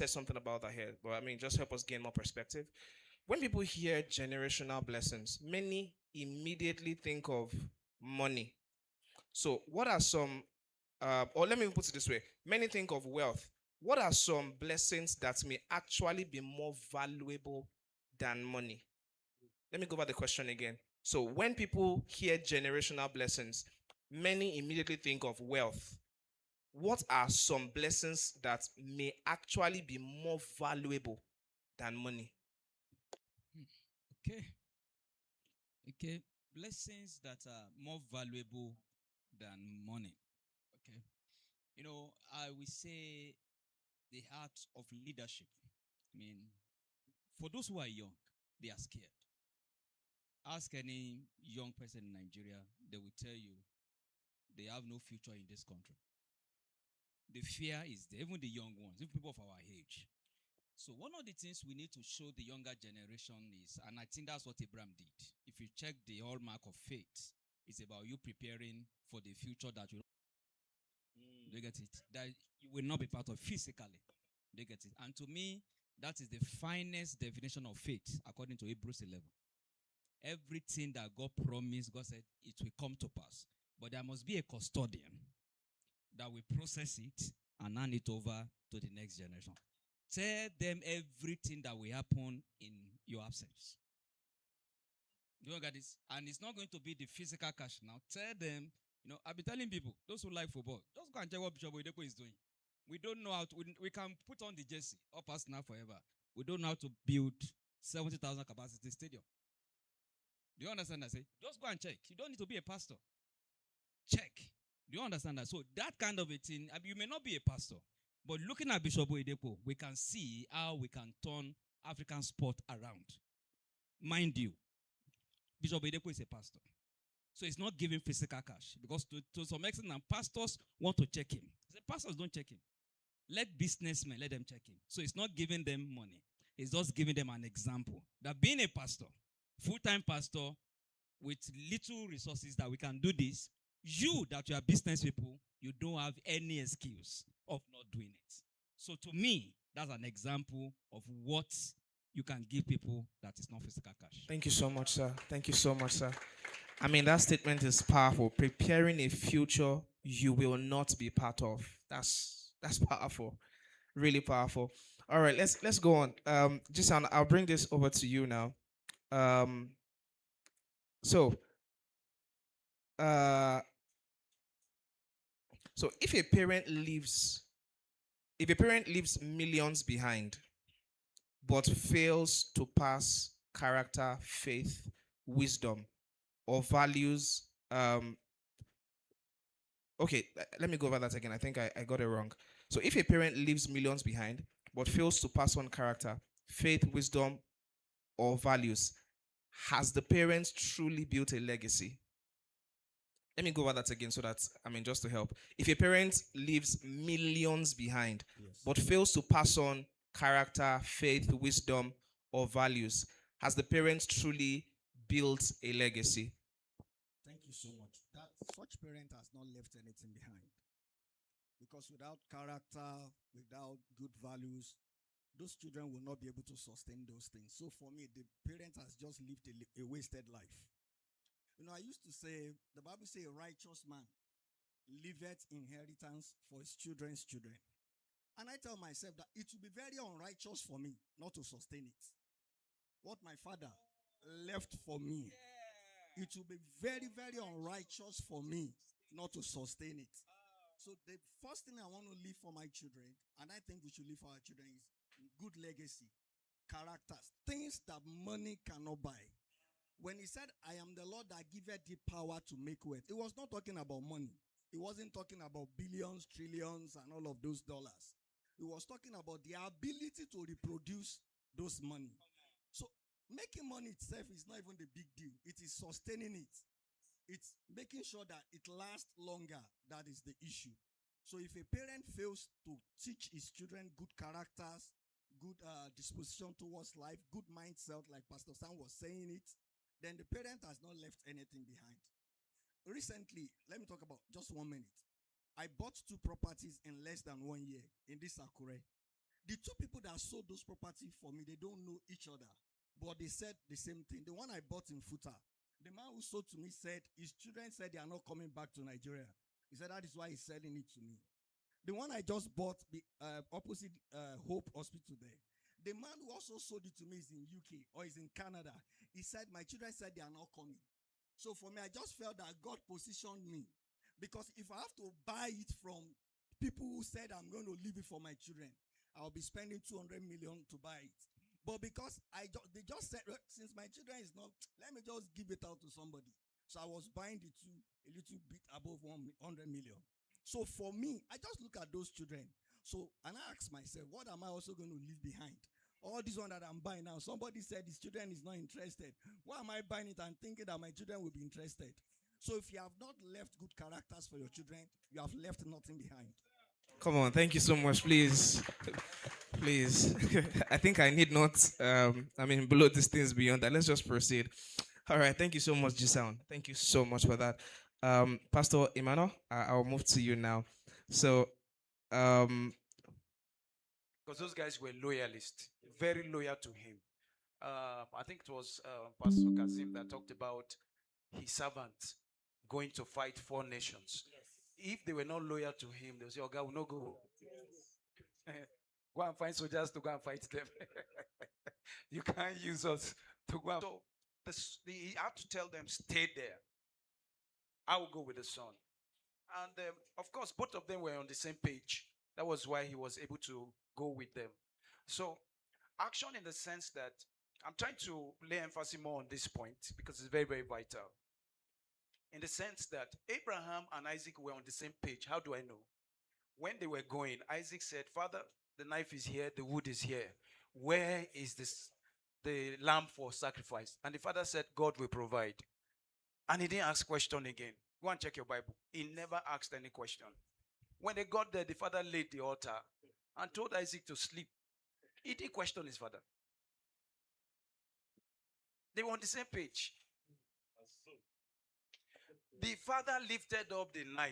said something about that here, but I mean, just help us gain more perspective. When people hear generational blessings, many immediately think of money. So, what are some, or let me put it this way, many think of wealth. What are some blessings that may actually be more valuable than money? Let me go over the question again. So, when people hear generational blessings, many immediately think of wealth. What are some blessings that may actually be more valuable than money? Okay. Okay. Blessings that are more valuable than money. Okay. I will say the art of leadership. I mean, for those who are young, they are scared. Ask any young person in Nigeria, they will tell you they have no future in this country. The fear is there, even the young ones, even people of our age. So one of the things we need to show the younger generation is, and I think that's what Abraham did. If you check the hallmark of faith, it's about you preparing for the future that you they get it. That you will not be part of physically. They get it. And to me, that is the finest definition of faith, according to Hebrews 11. Everything that God promised, God said it will come to pass. But there must be a custodian that will process it and hand it over to the next generation. Tell them everything that will happen in your absence. You don't get this? And it's not going to be the physical cash now. Tell them, I'll be telling people, those who like football, just go and check what Bishop Oyedepo is doing. We don't know how to, we can put on the jersey, up us now forever. We don't know how to build 70,000 capacity stadium. Do you understand that? Say, just go and check. You don't need to be a pastor. Check. Do you understand that? So that kind of a thing, you may not be a pastor, but looking at Bishop Oyedepo, we can see how we can turn African sport around. Mind you, Bishop Oyedepo is a pastor. So it's not giving physical cash. Because to some extent, pastors want to check him. The pastors don't check him. Let businessmen, let them check him. So it's not giving them money. It's just giving them an example. That being a pastor, full-time pastor, with little resources that we can do this, you that you are business people, you don't have any excuse of not doing it. So to me, that's an example of what you can give people that is not physical cash. Thank you so much, sir. Thank you so much, sir. I mean, that statement is powerful. Preparing a future you will not be part of. That's powerful. Really powerful. All right, let's go on. Jisan, I'll bring this over to you now. Um, so, uh, so if a parent leaves millions behind, but fails to pass character, faith, wisdom, or values. Okay, let me go over that again. I think I got it wrong. So if a parent leaves millions behind, but fails to pass on character, faith, wisdom, or values, has the parent truly built a legacy? Let me go over that again so that, just to help. If a parent leaves millions behind, Yes. but fails to pass on character, faith, wisdom, or values, has the parent truly built a legacy? Thank you so much. That such parent has not left anything behind. Because without character, without good values, those children will not be able to sustain those things. So for me, the parent has just lived a wasted life. I used to say, the Bible says a righteous man leaveth inheritance for his children's children. And I tell myself that it will be very unrighteous for me not to sustain it. What my father left for me, it will be very, very unrighteous for me not to sustain it. So the first thing I want to leave for my children, and I think we should leave for our children, is good legacy, characters, things that money cannot buy. When he said, I am the Lord that giveth thee power to make wealth, it was not talking about money. It wasn't talking about billions, trillions, and all of those dollars. It was talking about the ability to reproduce those money. So making money itself is not even the big deal. It is sustaining it. It's making sure that it lasts longer. That is the issue. So if a parent fails to teach his children good characters, good disposition towards life, good mindset, like Pastor Sam was saying it, then the parent has not left anything behind. Recently, let me talk about just 1 minute. I bought 2 properties in less than 1 year in this Akure. The two people that sold those property for me, they don't know each other, but they said the same thing. The one I bought in Futa, the man who sold to me said his children said they are not coming back to Nigeria. He said that is why he's selling it to me. The one I just bought opposite Hope Hospital there, the man who also sold it to me is in UK or is in Canada. He said my children said they are not coming. So for me, I just felt that God positioned me, because if I have to buy it from people who said I'm going to leave it for my children, I'll be spending 200 million to buy it. But because they just said, since my children is not, let me just give it out to somebody. So I was buying the two a little bit above 100 million. So for me, I just look at those children. So, and I ask myself, what am I also going to leave behind? All this one that I'm buying now, somebody said his children is not interested. Why am I buying it and thinking that my children will be interested? So if you have not left good characters for your children, you have left nothing behind. Come on, thank you so much. Please, please. I think I need not. Below these things beyond that. Let's just proceed. All right. Thank you so much, Gisound. Thank you so much for that. Pastor Emmanuel, I'll move to you now. So, because those guys were loyalists, very loyal to him. I think it was Pastor Kazim that talked about his servants going to fight 4 nations. Yes. If they were not loyal to him, they'll say, "Oh God, will not go." Go and find soldiers to go and fight them. You can't use us to go. So he had to tell them, "Stay there. I will go with the son." And of course, both of them were on the same page. That was why he was able to go with them. So, action in the sense that I'm trying to lay emphasis more on this point because it's very, very vital. In the sense that Abraham and Isaac were on the same page. How do I know? When they were going, Isaac said, "Father, the knife is here, the wood is here. Where is the lamb for sacrifice?" And the father said, "God will provide." And he didn't ask question again. Go and check your Bible. He never asked any question. When they got there, the father laid the altar and told Isaac to sleep. He didn't question his father. They were on the same page. The father lifted up the knife